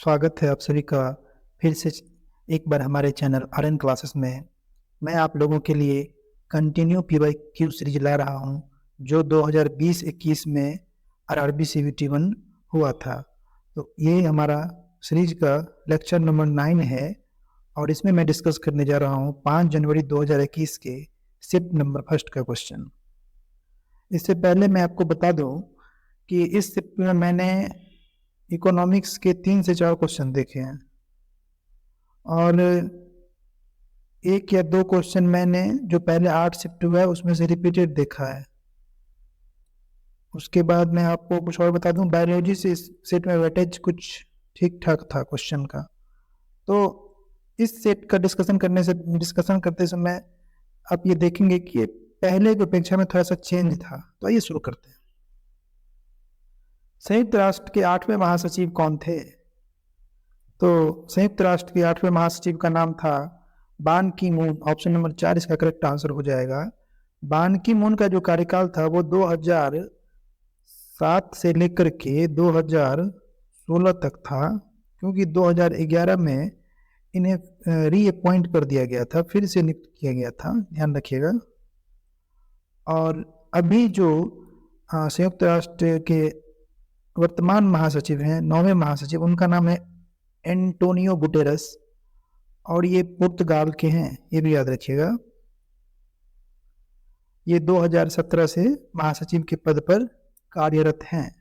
स्वागत है आप सभी का फिर से एक बार हमारे चैनल आरएन क्लासेस में। मैं आप लोगों के लिए कंटिन्यू पीवाई क्यू सीरीज ला रहा हूं जो 2020-21 में आरआरबी सीवीटी 1 हुआ था। तो ये हमारा सीरीज का लेक्चर नंबर 9 है और इसमें मैं डिस्कस करने जा रहा हूं 5 जनवरी 2021 के शिफ्ट नंबर फर्स्ट का क्वेश्चन। इससे पहले मैं आपको बता दूं कि इस शिफ्ट में मैंने इकोनॉमिक्स के 3 से 4 क्वेश्चन देखे हैं और 1 या 2 क्वेश्चन मैंने जो पहले 8 शिफ्ट हुआ है उसमें से रिपीटेड देखा है। उसके बाद मैं आपको कुछ और बता दूं, बायोलॉजी से इस सेट में वेटेज कुछ ठीक ठाक था क्वेश्चन का। तो इस सेट का डिस्कशन करते समय आप ये देखेंगे कि पहले की अपेक्षा में थोड़ा सा चेंज था। तो आइए शुरू करते हैं। संयुक्त राष्ट्र के 8वें महासचिव कौन थे? तो संयुक्त राष्ट्र के 8वें महासचिव का नाम था बान की मून। ऑप्शन नंबर 4 इसका करेक्ट आंसर हो जाएगा। बान की मून का जो कार्यकाल था वो 2007 से लेकर के 2016 तक था, क्योंकि 2011 में इन्हें रीअपॉइंट कर दिया गया था, फिर से नियुक्त किया गया था, ध्यान रखिएगा। और अभी जो संयुक्त राष्ट्र के वर्तमान महासचिव हैं, 9वें महासचिव, उनका नाम है एंटोनियो गुटेरस और ये पुर्तगाल के हैं, ये भी याद रखिएगा। ये 2017 से महासचिव के पद पर कार्यरत हैं।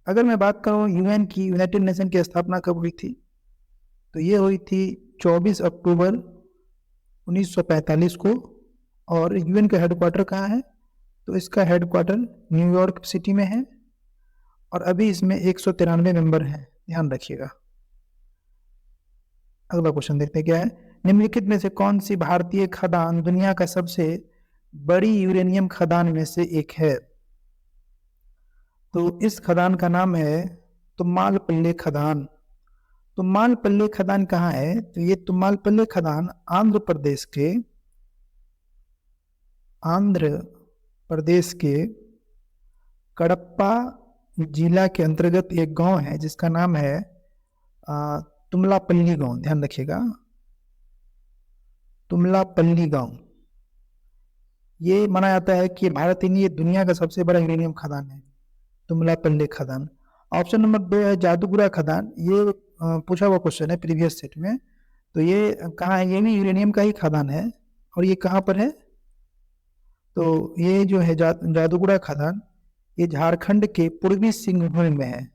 अगर मैं बात करूं यूएन की, यूनाइटेड नेशन की स्थापना कब हुई थी? तो ये हुई थी 24 अक्टूबर 1945 को। और यूएन का हेडक्वार्टर कहाँ है? तो इसका हेडक्वार्टर न्यूयॉर्क सिटी में है और अभी इसमें 193 मेंबर हैं, ध्यान रखिएगा। अगला क्वेश्चन देखते हैं क्या है। निम्नलिखित में से कौन सी भारतीय खदान दुनिया का सबसे बड़ी यूरेनियम खदान में से एक है? तो इस खदान का नाम है तुम्मालपल्ली खदान। तुम्मालपल्ली खदान कहाँ है? तो ये तुम्मालपल्ली खदान आंध्र प्रदेश के कडप्पा जिला के अंतर्गत एक गांव है जिसका नाम है तुमलापल्ली गांव, ध्यान रखिएगा, तुमलापल्ली गांव। ये माना जाता है कि भारत ही नहीं, ये दुनिया का सबसे बड़ा यूरेनियम खदान है, तुमलापल्ली खदान। ऑप्शन नंबर 2 है जादूगुरा खदान। ये पूछा हुआ क्वेश्चन है प्रीवियस सेट में। तो ये कहाँ है? ये भी यूरेनियम का ही खदान है और ये कहाँ पर है? तो ये जो है जादूगुरा खदान, ये झारखंड के पूर्वी सिंहभूम में है।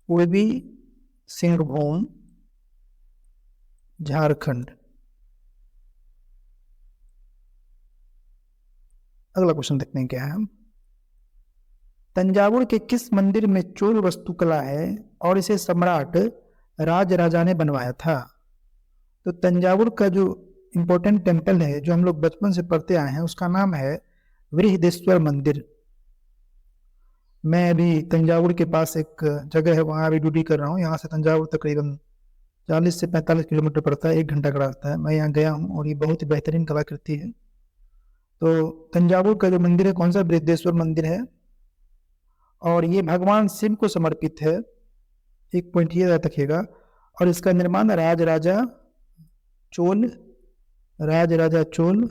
पूर्वी सिंहभूम, झारखंड। अगला क्वेश्चन देखते हैं क्या है। तंजावुर के किस मंदिर में चोल वास्तुकला है और इसे सम्राट राजराजा ने बनवाया था? तो तंजावुर का जो इंपॉर्टेंट टेम्पल है, जो हम लोग बचपन से पढ़ते आए हैं, उसका नाम है बृहदेश्वर मंदिर। मैं अभी तंजावुर के पास एक जगह है, वहाँ अभी ड्यूटी कर रहा हूँ। यहाँ से तंजावुर तकरीबन 40 से 45 किलोमीटर पड़ता है, 1 घंटा का रास्ता है। मैं यहाँ गया हूँ और ये बहुत ही बेहतरीन कलाकृति है। तो तंजावुर का जो मंदिर है, कौन सा? बृहदेश्वर मंदिर है और ये भगवान शिव को समर्पित है। एक पॉइंट ये याद रखिएगा। और इसका निर्माण राजराजा चोल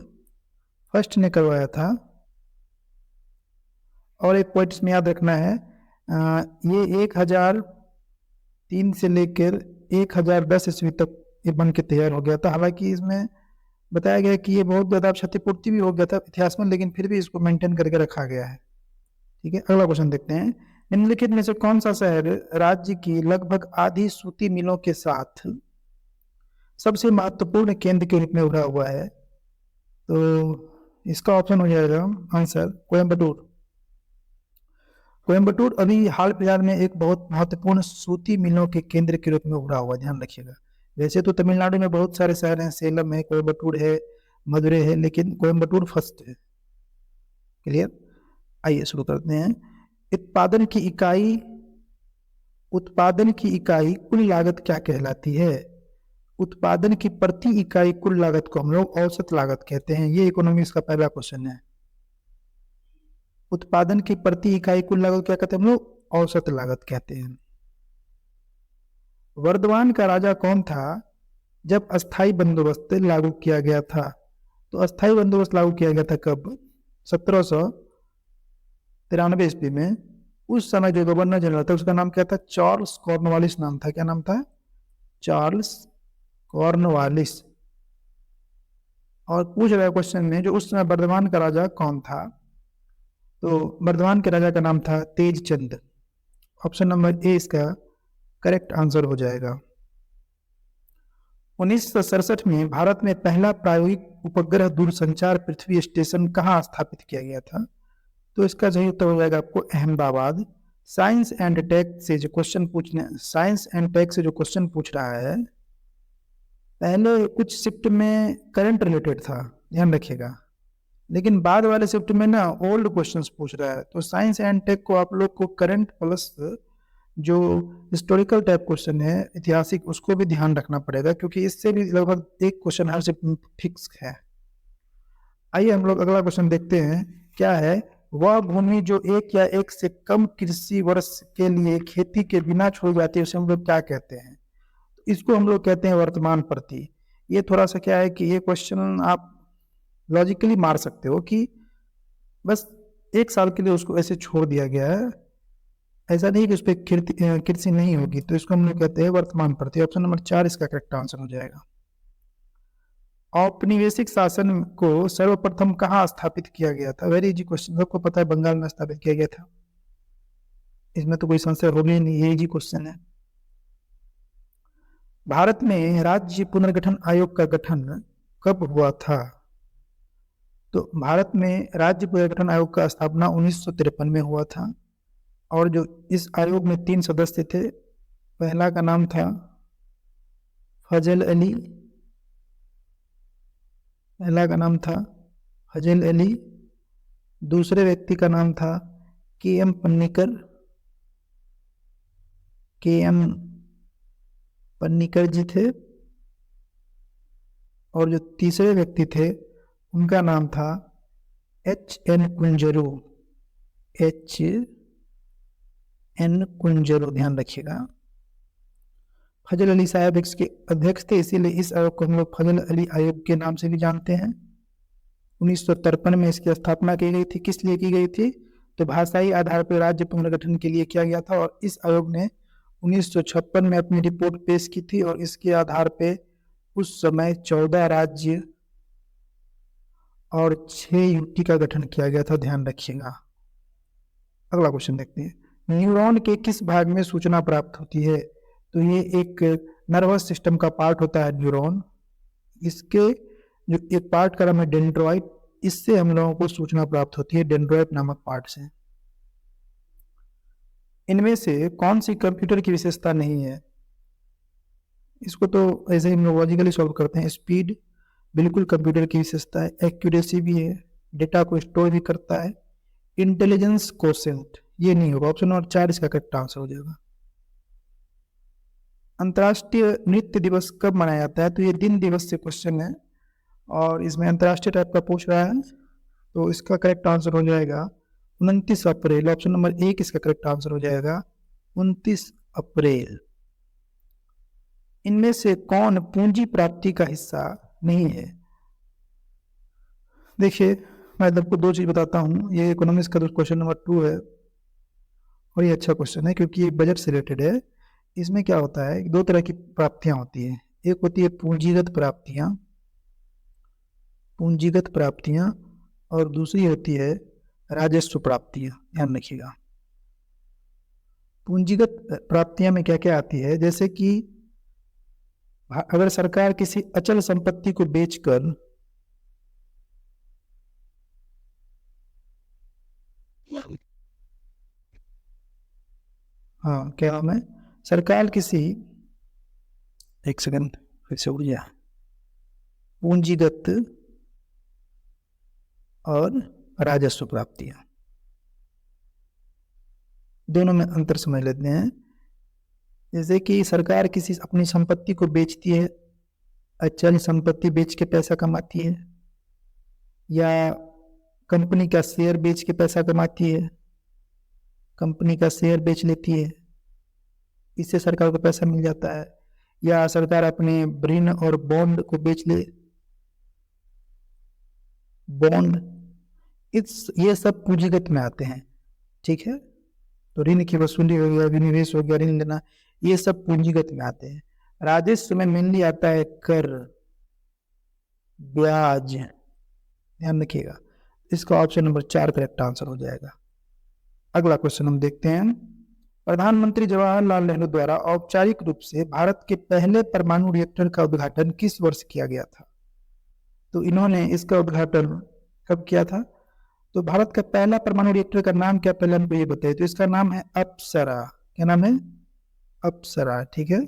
फर्स्ट ने करवाया था। और एक पॉइंट इसमें याद रखना है, ये 1003 से लेकर 1010 ईस्वी तक ये बन के तैयार हो गया था। हालांकि इसमें बताया गया कि ये बहुत ज़्यादा क्षतिपूर्ति भी हो गया था इतिहास में, लेकिन फिर भी इसको मेंटेन करके रखा गया है। ठीक है, अगला क्वेश्चन देखते हैं। निम्नलिखित में से कौन सा शहर राज्य की लगभग आधी सूती मिलों के साथ सबसे महत्वपूर्ण केंद्र के रूप में उभरा हुआ है? तो इसका ऑप्शन हो जाएगा आंसर कोयम्बटूर। कोयम्बटूर अभी हाल फिलहाल में एक बहुत महत्वपूर्ण सूती मिलों के केंद्र के रूप में उभरा हुआ, ध्यान रखिएगा। वैसे तो तमिलनाडु में बहुत सारे शहर हैं, सेलम है, कोयम्बटूर है, मदुरै है, लेकिन कोयम्बटूर फर्स्ट है। क्लियर? आइए शुरू करते हैं। उत्पादन की इकाई कुल लागत क्या कहलाती है? उत्पादन की प्रति इकाई कुल लागत को हम लोग औसत लागत कहते हैं। ये इकोनॉमिक्स का पहला क्वेश्चन है। उत्पादन की प्रति इकाई कुल लागत क्या कहते हैं हम लोग? औसत लागत कहते हैं। वर्धमान का राजा कौन था जब अस्थाई बंदोबस्त लागू किया गया था? तो अस्थाई बंदोबस्त लागू किया गया था कब? 1793 ईस्वी में। उस समय जो गवर्नर जनरल था उसका नाम क्या था? चार्ल्स कॉर्नवालिस नाम था। क्या नाम था? Charles Cornwallis. और पूछ रहा है क्वेश्चन में जो उस समय वर्धमान का राजा कौन था? तो वर्धमान के राजा का नाम था तेजचंद। ऑप्शन नंबर ए इसका करेक्ट आंसर हो जाएगा। 1967 में भारत में पहला प्रायोगिक उपग्रह दूरसंचार पृथ्वी स्टेशन कहाँ स्थापित किया गया था? तो इसका सही उत्तर हो जाएगा आपको अहमदाबाद। साइंस एंड टेक से जो क्वेश्चन पूछ रहा है, पहले कुछ शिफ्ट में करंट रिलेटेड था, ध्यान रखिएगा, लेकिन बाद वाले शिफ्ट में ना ओल्ड क्वेश्चंस पूछ रहा है। तो साइंस एंड टेक को आप लोग को करंट प्लस जो हिस्टोरिकल टाइप क्वेश्चन है, ऐतिहासिक, उसको भी ध्यान रखना पड़ेगा, क्योंकि इससे भी लगभग एक क्वेश्चन हर शिफ्ट में फिक्स है। आइए हम लोग अगला क्वेश्चन देखते हैं। क्या है? वह भूमि जो एक या एक से कम कृषि वर्ष के लिए खेती के बिना छोड़ जाती है उसे हम लोग क्या कहते हैं? इसको हम लोग कहते हैं वर्तमान प्रति। ये थोड़ा सा क्या है कि ये क्वेश्चन आप लॉजिकली मार सकते हो कि बस एक साल के लिए उसको ऐसे छोड़ दिया गया है, ऐसा नहीं कि उस पर कृषि नहीं होगी, तो इसको हम लोग कहते हैं वर्तमान प्रति। ऑप्शन नंबर 4 इसका करेक्ट आंसर हो जाएगा। औपनिवेशिक शासन को सर्वप्रथम कहाँ स्थापित किया गया था? वेरी इजी क्वेश्चन, सबको पता है बंगाल में स्थापित किया गया था, इसमें तो कोई संशय होगी नहीं, ये इजी क्वेश्चन है। भारत में राज्य पुनर्गठन आयोग का गठन कब हुआ था? तो भारत में राज्य पुनर्गठन आयोग का स्थापना 1953 में हुआ था। और जो इस आयोग में 3 सदस्य थे, पहला का नाम था फजल अली, दूसरे व्यक्ति का नाम था के.एम. पन्नीकर जी थे, और जो तीसरे व्यक्ति थे उनका नाम था H.N. कुंजरू, ध्यान रखिएगा। फजल अली साहब इसके अध्यक्ष थे, इसीलिए इस आयोग को हम लोग फजल अली आयोग के नाम से भी जानते हैं। 1953 में इसकी स्थापना की गई थी। किस लिए की गई थी? तो भाषाई आधार पर राज्य पुनर्गठन के लिए किया गया था, और इस आयोग ने 1956 में अपनी रिपोर्ट पेश की थी, और इसके आधार पे उस समय 14 राज्य और 6 यूटी का गठन किया गया था, ध्यान रखिएगा। अगला क्वेश्चन देखते हैं। न्यूरॉन के किस भाग में सूचना प्राप्त होती है? तो ये एक नर्वस सिस्टम का पार्ट होता है न्यूरॉन। इसके जो एक पार्ट का नाम है डेंड्रॉइट, इससे हम लोगों को सूचना प्राप्त होती है, डेंड्रॉइट नामक पार्ट से। इनमें से कौन सी कंप्यूटर की विशेषता नहीं है? इसको तो ऐसे ही हम लोग लॉजिकली सॉल्व करते हैं। स्पीड बिल्कुल कंप्यूटर की विशेषता है, एक्यूरेसी भी है, डेटा को स्टोर भी करता है। इंटेलिजेंस कोशेंट ये नहीं होगा। ऑप्शन नंबर 4 इसका करेक्ट आंसर हो जाएगा। अंतर्राष्ट्रीय नृत्य दिवस कब मनाया जाता है? तो ये दिन दिवस से क्वेश्चन है, और इसमें अंतर्राष्ट्रीय टाइप का पूछ रहा है, तो इसका करेक्ट आंसर हो जाएगा 29 अप्रैल। ऑप्शन नंबर 1 इसका करेक्ट आंसर हो जाएगा 29 अप्रैल। इनमें से कौन पूंजी प्राप्ति का हिस्सा नहीं है? देखिए मैं आपको 2 चीज बताता हूँ। ये इकोनॉमिक्स का क्वेश्चन नंबर 2 है, और ये अच्छा क्वेश्चन है क्योंकि ये बजट से रिलेटेड है। इसमें क्या होता है, 2 तरह की प्राप्तियां होती है। एक होती है पूंजीगत प्राप्तियां, और दूसरी होती है राजस्व प्राप्तियां, ध्यान रखिएगा। पूंजीगत प्राप्तियां में क्या क्या आती है? जैसे कि अगर सरकार किसी अचल संपत्ति को बेचकर क्या नाम है, सरकार किसी, एक सेकंड फिर से उड़ गया, पूंजीगत और राजस्व प्राप्तियां, दोनों में अंतर समझ लेते हैं। जैसे कि सरकार किसी अपनी संपत्ति को बेचती है, अचल संपत्ति बेच के पैसा कमाती है, या कंपनी का शेयर बेच के पैसा कमाती है, कंपनी का शेयर बेच लेती है, इससे सरकार को पैसा मिल जाता है, या सरकार अपने ऋण और बॉन्ड को बेच ले, बॉन्ड, ये सब पूंजीगत में आते हैं। ठीक है, तो ऋण की वसूली हो गया, विनिवेश हो गया, ऋण लेना, ये सब पूंजीगत में आते हैं। राजस्व में मेनली आता है कर, ब्याज, ध्यान रखिएगा। इसका ऑप्शन नंबर 4 करेक्ट आंसर हो जाएगा। अगला क्वेश्चन हम देखते हैं। प्रधानमंत्री जवाहरलाल नेहरू द्वारा औपचारिक रूप से भारत के पहले परमाणु रिएक्टर का उद्घाटन किस वर्ष किया गया था? तो इन्होंने इसका उद्घाटन कब किया था? तो भारत का पहला परमाणु रिएक्टर का नाम क्या, पहले हमको ये बताइए। तो इसका नाम है अप्सरा। क्या नाम है? अप्सरा। ठीक है,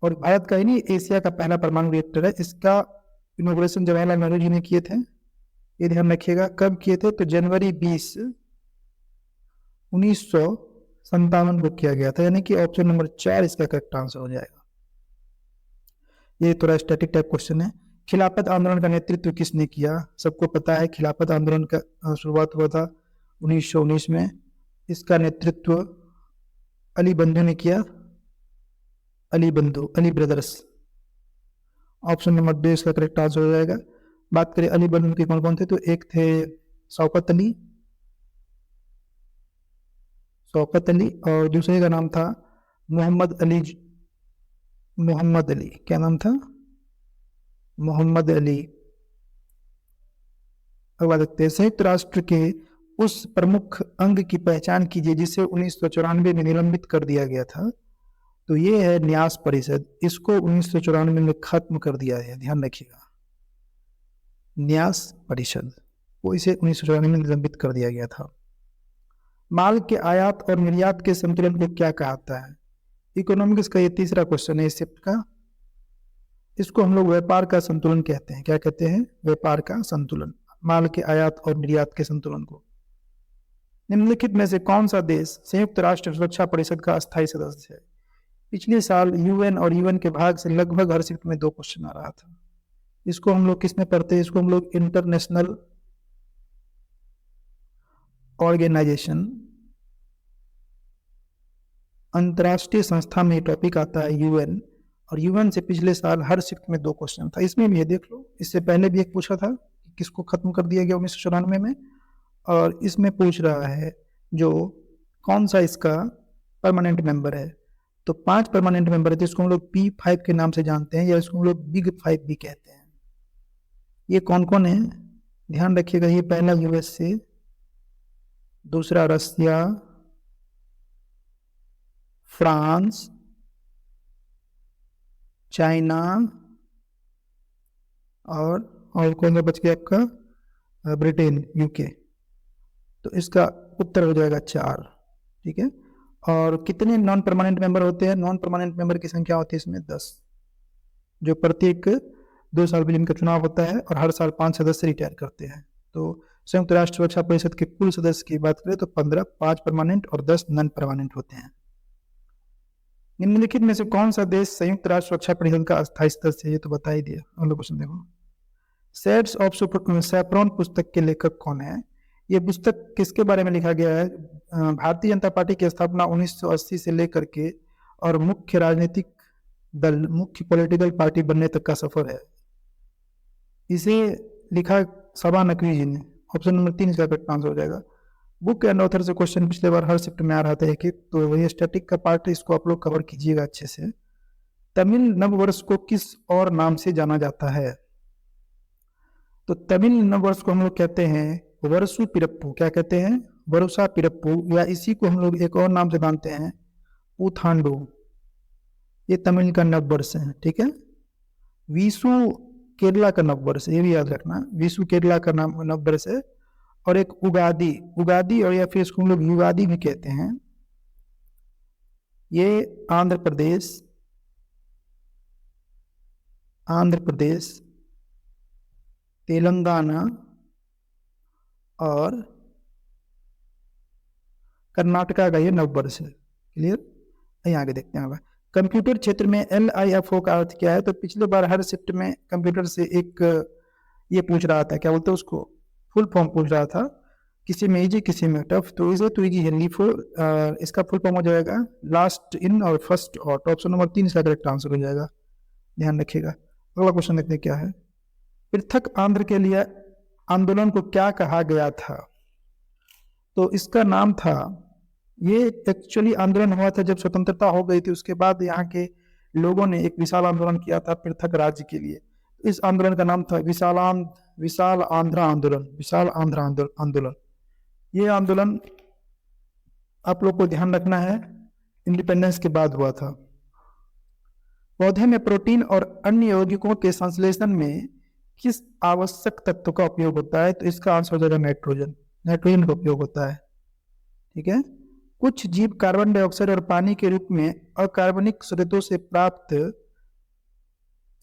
और भारत का ही नहीं, एशिया का पहला परमाणु रिएक्टर है। इसका इनॉग्रेशन जवाहरलाल नेहरू जी ने किए थे, ये ध्यान रखिएगा। कब किए थे? तो जनवरी 20, 1957 को किया गया था, यानी कि ऑप्शन नंबर 4 इसका करेक्ट आंसर हो जाएगा। ये थोड़ा स्टैटिक टाइप क्वेश्चन है। खिलाफत आंदोलन का नेतृत्व किसने किया? सबको पता है खिलाफत आंदोलन का शुरुआत हुआ था 1919 में। इसका नेतृत्व अली बंधु ने किया, अली बंधु, अली ब्रदर्स। ऑप्शन नंबर 2 इसका करेक्ट आंसर हो जाएगा। बात करें अली बंधु के कौन कौन थे, तो एक थे शौकत अली, और दूसरे का नाम था मोहम्मद अली। मोहम्मद अली, क्या नाम था? मोहम्मद अली। अगला देखते हैं, संयुक्त राष्ट्र के उस प्रमुख अंग की पहचान कीजिए जिसे 1994 में निलंबित कर दिया गया था। तो ये है न्यास परिषद, इसको 1994 में खत्म कर दिया है, ध्यान रखिएगा। न्यास परिषद को इसे 1994 में निलंबित कर दिया गया था। माल के आयात और निर्यात के संतुलन को क्या कहता है? इकोनॉमिक्स का ये तीसरा क्वेश्चन है इस शिफ्ट का। इसको हम लोग व्यापार का संतुलन कहते हैं। क्या कहते हैं? व्यापार का संतुलन, माल के आयात और निर्यात के संतुलन को। निम्नलिखित में से कौन सा देश संयुक्त राष्ट्र सुरक्षा परिषद का अस्थायी सदस्य है? पिछले साल यूएन और यूएन के भाग से लगभग हर शिफ्ट में 2 क्वेश्चन आ रहा था। इसको हम लोग किस में पढ़ते हैं? इसको हम लोग इंटरनेशनल ऑर्गेनाइजेशन, अंतरराष्ट्रीय संस्था में टॉपिक आता है यूएन, और यूएन से पिछले साल हर शिफ्ट में 2 क्वेश्चन था। इसमें भी ये देख लो, इससे पहले भी एक पूछा था कि किसको खत्म कर दिया गया 1994 में, और इसमें पूछ रहा है जो कौन सा इसका परमानेंट मेंबर है। तो 5 परमानेंट मेंबर है, तो इसको हम लोग P5 के नाम से जानते हैं, या इसको हम लोग बिग 5 भी कहते हैं। ये कौन कौन है? ध्यान रखिएगा। ये पहला यूएसए, दूसरा रसिया, फ्रांस, चाइना, और कौन सा बच गया आपका? Britain, UK. तो इसका उत्तर हो जाएगा 4। ठीक है, और कितने नॉन परमानेंट मेंबर होते हैं? नॉन परमानेंट मेंबर की संख्या होती है इसमें 10, जो प्रत्येक 2 साल में जिनका चुनाव होता है, और हर साल 5 सदस्य रिटायर करते हैं। तो संयुक्त राष्ट्र सुरक्षा परिषद के कुल सदस्य की बात करें तो 15, 5 परमानेंट और 10 नॉन परमानेंट होते हैं। निम्नलिखित में से कौन सा देश संयुक्त राष्ट्र सुरक्षा परिषद का अस्थायी सदस्य है? ये तो बता ही दिया। अगला क्वेश्चन देखो। शेड्स ऑफ सैफ्रॉन पुस्तक के लेखक कौन है? ये पुस्तक किसके बारे में लिखा गया है? भारतीय जनता पार्टी की स्थापना 1980 से लेकर के और मुख्य राजनीतिक दल, मुख्य पॉलिटिकल पार्टी बनने तक का सफर है। इसे लिखा सबा नकवी जी ने। ऑप्शन नंबर 3 इसका करेक्ट आंसर हो जाएगा। बुक एंड ऑथर से क्वेश्चन पिछले बार हर शिफ्ट में आ रहा था एक, तो वही स्टैटिक का पार्ट है, इसको आप लोग कवर कीजिएगा अच्छे से। तमिल नववर्ष को किस और नाम से जाना जाता है? तो तमिल नववर्ष को हम लोग कहते हैं वर्षु पिरप्पू। क्या कहते हैं? वर्षा पिरप्पू, या इसी को हम लोग एक और नाम से जानते हैं पुथांडु। ये तमिल का नववर्ष है। ठीक है, विशु केरला का नववर्ष, ये भी याद रखना, विशु केरला का नाम नववर्ष है। और एक उगादी, उगादी, और या फिर इसको हम लोग युगादी भी कहते हैं। ये आंध्र प्रदेश, तेलंगाना और कर्नाटका का ये नववर्ष है। क्लियर? यहाँ आगे देखते हैं। कंप्यूटर क्षेत्र में LIFO का अर्थ क्या है? तो पिछले बार हर शिफ्ट में कंप्यूटर से एक ये पूछ रहा था, क्या बोलते हैं उसको, फुल फॉर्म पूछ रहा था किसी में इजी किसी में टफ, तो इसे तो इजी है। इसका फुल फॉर्म हो जाएगा लास्ट इन और फर्स्ट आउट। ऑप्शन नंबर 3 इसका करेक्ट आंसर हो जाएगा, ध्यान रखिएगा। अगला क्वेश्चन देखते हैं क्या है। पृथक आंध्र के लिए आंदोलन को क्या कहा गया था? तो इसका नाम था, ये एक्चुअली आंदोलन हुआ था जब स्वतंत्रता हो गई थी, उसके बाद यहाँ के लोगों ने एक विशाल आंदोलन किया था पृथक राज्य के लिए। इस आंदोलन का नाम था विशाल आंध्र आंदोलन। ये आंदोलन आप लोग को ध्यान रखना है, इंडिपेंडेंस के बाद हुआ था। पौधे में प्रोटीन और अन्य यौगिकों के संश्लेषण में किस आवश्यक तत्व का उपयोग होता है? तो इसका आंसर हो जाएगा नाइट्रोजन का उपयोग होता है। ठीक है। कुछ जीव कार्बन डाइऑक्साइड और पानी के रूप में अकार्बनिक स्रोतों से प्राप्त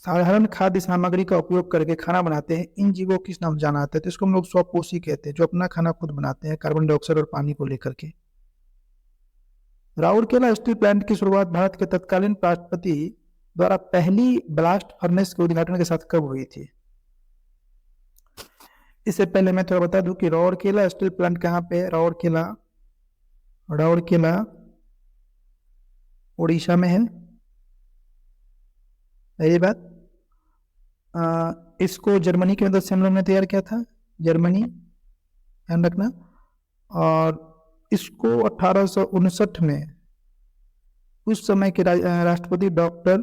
साधारण खाद्य सामग्री का उपयोग करके खाना बनाते हैं। इन जीवों को किस नाम जाना जाता है? तो इसको हम लोग स्वपोषी कहते हैं, जो अपना खाना खुद बनाते हैं कार्बन डाइऑक्साइड और पानी को लेकर के। राउरकेला स्टील प्लांट की शुरुआत भारत के तत्कालीन राष्ट्रपति द्वारा पहली ब्लास्ट फर्नेस के उद्घाटन के साथ कब हुई थी? इससे पहले मैं थोड़ा बता दूं कि राउरकेला स्टील प्लांट कहाँ पे है। राउरकेला उड़ीसा में है। पहली बात, इसको जर्मनी की मदद से हम लोग ने तैयार किया था, जर्मनी, ध्यान रखना। और इसको 1859 में उस समय के राष्ट्रपति डॉक्टर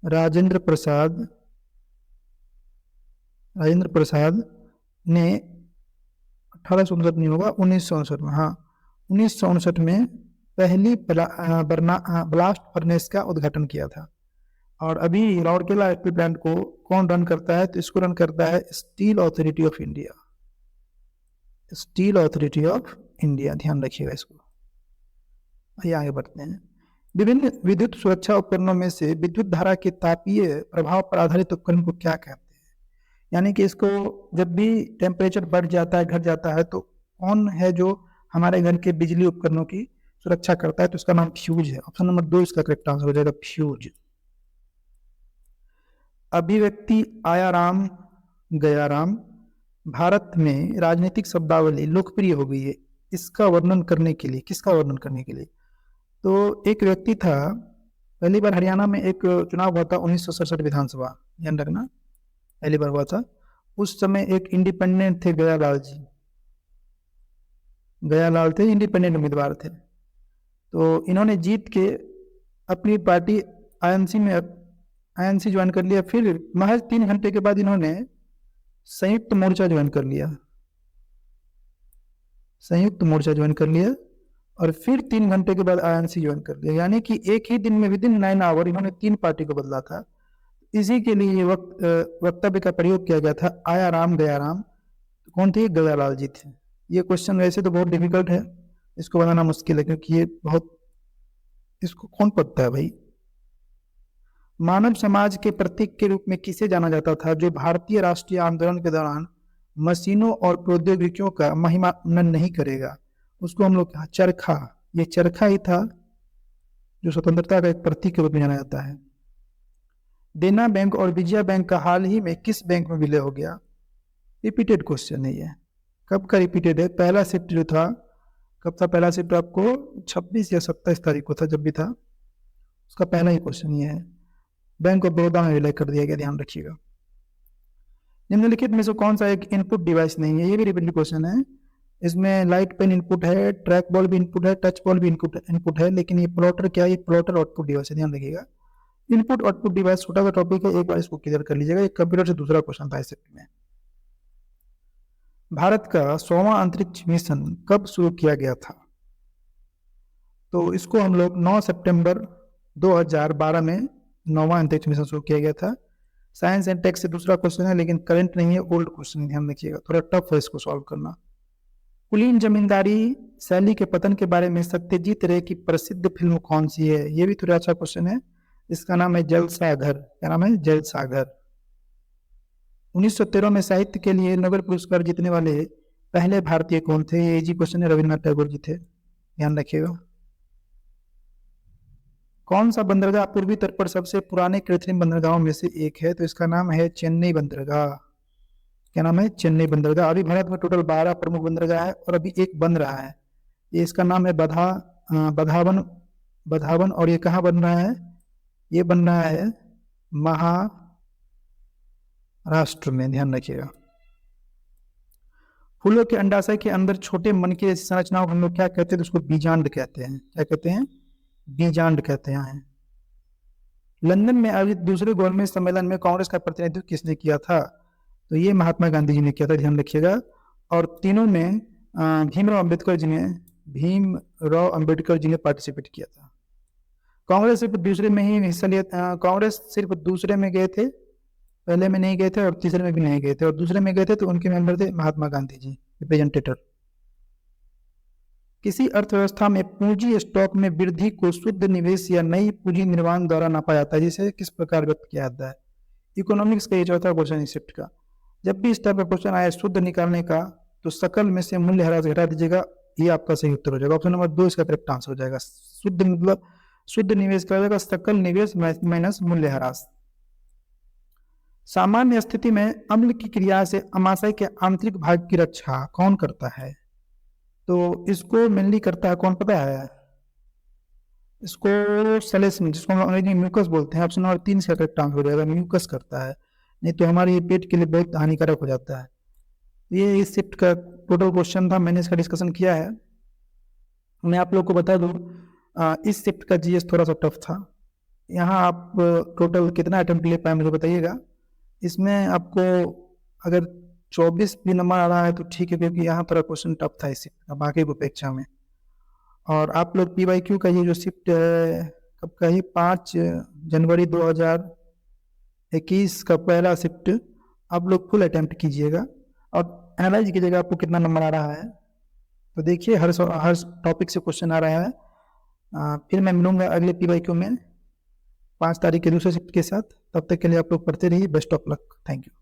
राजेंद्र प्रसाद ने 1859 नहीं होगा, 1959 में, हाँ 1959 में पहली ब्लास्ट फर्नेस का उद्घाटन किया था। और अभी राउरकेला स्टील प्लांट को कौन रन करता है? तो इसको रन करता है स्टील अथॉरिटी ऑफ इंडिया। ध्यान रखिएगा इसको। आइए आगे बढ़ते हैं। विभिन्न विद्युत सुरक्षा उपकरणों में से विद्युत धारा के तापीय प्रभाव पर आधारित उपकरण को क्या कहते हैं? यानी कि इसको जब भी टेम्परेचर बढ़ जाता है, घट जाता है, तो कौन है जो हमारे घर के बिजली उपकरणों की सुरक्षा करता है? तो इसका नाम फ्यूज है। ऑप्शन नंबर 2 इसका करेक्ट आंसर हो जाएगा, फ्यूज। अभिव्यक्ति आयाराम गयाराम भारत में राजनीतिक शब्दावली लोकप्रिय हो गई है, इसका वर्णन करने के लिए, किसका वर्णन करने के लिए? तो एक व्यक्ति था, पहली बार हरियाणा में एक चुनाव हुआ था 1967 विधानसभा, ध्यान रखना, पहली बार हुआ था। उस समय एक इंडिपेंडेंट थे, गयालाल थे, इंडिपेंडेंट उम्मीदवार थे। तो इन्होंने जीत के अपनी पार्टी आईएनसी ज्वाइन कर लिया। फिर महज 3 घंटे के बाद इन्होंने संयुक्त मोर्चा ज्वाइन कर लिया, और फिर 3 घंटे के बाद आईएनसी ज्वाइन कर लिया। यानी कि एक ही दिन में विदिन 9 आवर इन्होंने 3 पार्टी को बदला था। इसी के लिए ये वक्तव्य का प्रयोग किया गया था, आयाराम गयाराम। कौन थे? गयालाल जी थे। ये क्वेश्चन वैसे तो बहुत डिफिकल्ट है, इसको बनाना मुश्किल है, क्योंकि ये इसको कौन पढ़ता है भाई। मानव समाज के प्रतीक के रूप में किसे जाना जाता था, जो भारतीय राष्ट्रीय आंदोलन के दौरान मशीनों और प्रौद्योगिकियों का महिमामंडन नहीं करेगा? उसको हम लोग चरखा, ये चरखा ही था जो स्वतंत्रता का एक प्रतीक के रूप में जाना जाता है। देना बैंक और विजया बैंक का हाल ही में किस बैंक में विलय हो गया? रिपीटेड क्वेश्चन है ये। कब का रिपीटेड है? पहला शिफ्ट जो था, कब था पहला शिफ्ट? आपको 26 या 27 तारीख को था, जब भी था, उसका पहला ही क्वेश्चन ये है। बैंक ऑफ बड़ौदा में विलय कर दिया गया, ध्यान रखिएगा। निम्नलिखित में से कौन सा एक इनपुट डिवाइस नहीं है? ये भी रिपीटेड क्वेश्चन है। इसमें लाइट पेन इनपुट है, ट्रैक बॉल भी इनपुट है, टच बॉल भी इनपुट है, लेकिन ये प्लॉटर क्या है? ये प्लॉटर आउटपुट डिवाइस है, ध्यान रखिएगा। इनपुट आउटपुट डिवाइस छोटा सा टॉपिक है, एक बार इसको क्लियर कर लीजिएगा। एक कंप्यूटर से दूसरा क्वेश्चन था इस में। भारत का 100वां अंतरिक्ष मिशन कब शुरू किया गया था? तो इसको हम लोग 9 सितंबर 2012 में 9वां अंतरिक्ष मिशन शुरू किया गया था। साइंस एंड टेक से दूसरा क्वेश्चन है, लेकिन करंट नहीं है, ओल्ड क्वेश्चन है, ध्यान रखिएगा, थोड़ा टफ है इसको सॉल्व करना। कुलीन जमींदारी शैली के पतन के बारे में सत्यजीत रे की प्रसिद्ध फिल्म कौन सी है? ये भी थोड़ा अच्छा क्वेश्चन है। इसका नाम है जलसाघर। क्या नाम है? जलसाघर। 1913 में साहित्य के लिए नोबेल पुरस्कार जीतने वाले पहले भारतीय कौन थे? ये इजी क्वेश्चन है, रविन्द्रनाथ टैगोर जी थे, ध्यान रखिएगा। कौन सा बंदरगाह पूर्वी तट पर सबसे पुराने कृत्रिम बंदरगाहों में से एक है? तो इसका नाम है चेन्नई बंदरगाह। क्या नाम है, चेन्नई बंदरगाह। अभी भारत में टोटल 12 प्रमुख बंदरगाह है और अभी एक बन रहा है, ये इसका नाम है बधावन। बधावन, और ये कहाँ बन रहा है, ये बन रहा है महाराष्ट्र में, ध्यान रखिएगा। फूलों के अंडाशय के अंदर छोटे मनके जैसी संरचनाओं को हम लोग क्या कहते हैं, तो उसको बीजांड कहते हैं। क्या कहते हैं, बीजांड कहते हैं। लंदन में आयोजित दूसरे गोलमेज सम्मेलन में कांग्रेस का प्रतिनिधित्व किसने किया था, तो ये महात्मा गांधी जी ने किया था, ध्यान रखिएगा। और तीनों में भीमराव अंबेडकर जी ने पार्टिसिपेट किया था। कांग्रेस सिर्फ दूसरे में ही हिस्सा लिया, कांग्रेस सिर्फ दूसरे में गए थे, पहले में नहीं गए थे और तीसरे में भी नहीं गए थे, और दूसरे में गए थे तो उनके मेंबर थे महात्मा गांधी जी, रिप्रेजेंटेटर। किसी अर्थव्यवस्था में पूंजी स्टॉक में वृद्धि को शुद्ध निवेश या नई पूंजी निर्माण द्वारा नापा जाता है, जिसे किस प्रकार व्यक्त किया जाता है। इकोनॉमिक्स का ये चौथा क्वेश्चन है शिफ्ट का। जब भी इस टाइप का क्वेश्चन आए शुद्ध निकालने का, तो सकल में से मूल्य ह्रास घटा दीजिएगा, ये आपका सही उत्तर हो जाएगा। ऑप्शन नंबर 2 इसका करेक्ट आंसर हो जाएगा। शुद्ध मतलब शुद्ध निवेश का हो जाएगा सकल निवेश माइनस मूल्य ह्रास। सामान्य स्थिति में अम्ल की क्रिया से अमाशय के आंतरिक भाग की रक्षा कौन करता है, तो इसको मेनली करता है कौन, पता है, इसको सेलेस्म, जिसको हम अंग्रेजी में म्यूकस बोलते हैं। ऑप्शन नंबर 3 इसका करेक्ट आंसर हो जाएगा, म्यूकस करता है, नहीं तो हमारे पेट के लिए बहुत हानिकारक हो जाता है। ये इस शिफ्ट का टोटल क्वेश्चन था, मैंने इसका डिस्कशन किया है। मैं आप लोग को बता दूं, इस शिफ्ट का जीएस थोड़ा सा टफ था। यहाँ आप टोटल कितना अटेम्प्ट ले पाए मुझे बताइएगा। इसमें आपको अगर 24 भी नंबर आ रहा है तो ठीक है, क्योंकि यहाँ थोड़ा क्वेश्चन टफ था इस शिफ्ट का बाकी को अपेक्षा में। और आप लोग PYQ का ये जो शिफ्ट कब का ही 5 जनवरी 2021 का पहला शिफ्ट आप लोग फुल अटेम्प्ट कीजिएगा और एनालाइज कीजिएगा आपको कितना नंबर आ रहा है। तो देखिए हर टॉपिक से क्वेश्चन आ रहा है। फिर मैं मिलूंगा अगले PYQ में 5 तारीख के दूसरे शिफ्ट के साथ। तब तक के लिए आप लोग पढ़ते रहिए। Best of luck. Thank you.